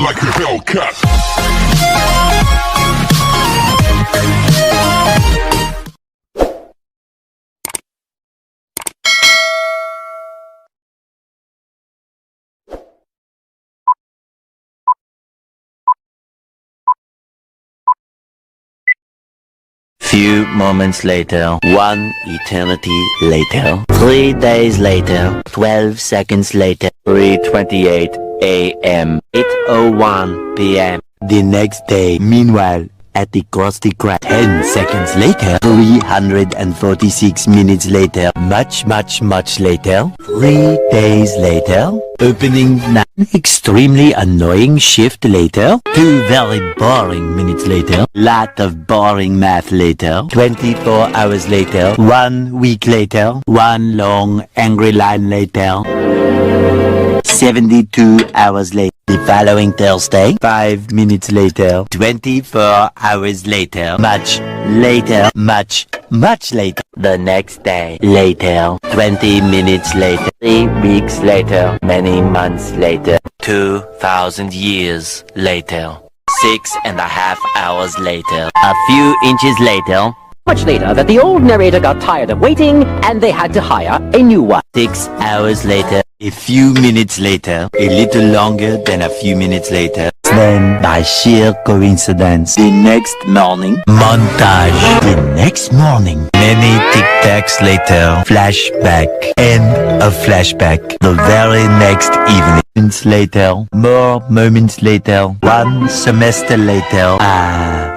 like a Hellcat. Few moments later, one eternity later, 3 days later, 12 seconds later, 3:28 a.m., 8:01 p.m. The next day, meanwhile, at the Krusty Krab, 10 seconds later, 346 minutes later, much later, 3 days later, opening night, extremely annoying shift later, 2 very boring minutes later, lot of boring math later, 24 hours later, 1 week later, 1 long angry line later, 72 hours later. The following Thursday, 5 minutes later, 24 hours later, much later. The next day, later, 20 minutes later, 3 weeks later, many months later, 2,000 years later, 6.5 hours later, a few inches later, Much later that the old narrator got tired of waiting and they had to hire a new one. 6 hours later, a few minutes later, a little longer than a few minutes later. Then, by sheer coincidence, the next morning, montage. The next morning, many tic-tacs later, flashback, and a flashback. The very next evening, moments later, more moments later, 1 semester later,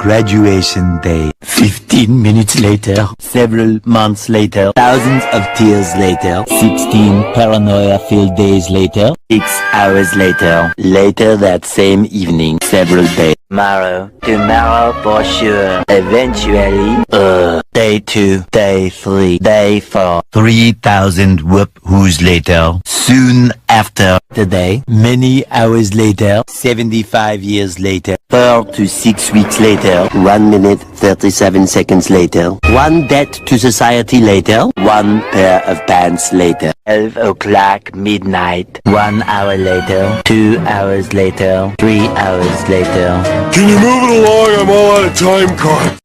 graduation day. 15 minutes later, several months later, thousands of tears later, 16 paranoia-filled days later, 6 hours later, later that same evening, several days. Tomorrow for sure, eventually, day 2, day 3, day 4, 3,000 whoop-whoos later, soon after today, many hours later, 75 years later, 4 to 6 weeks later, 1 minute 37 seconds later, 1 debt to society later, 1 pair of pants later, 12 o'clock midnight, 1 hour later, 2 hours later, 3 hours later. Can you move it along? I'm all out of time card.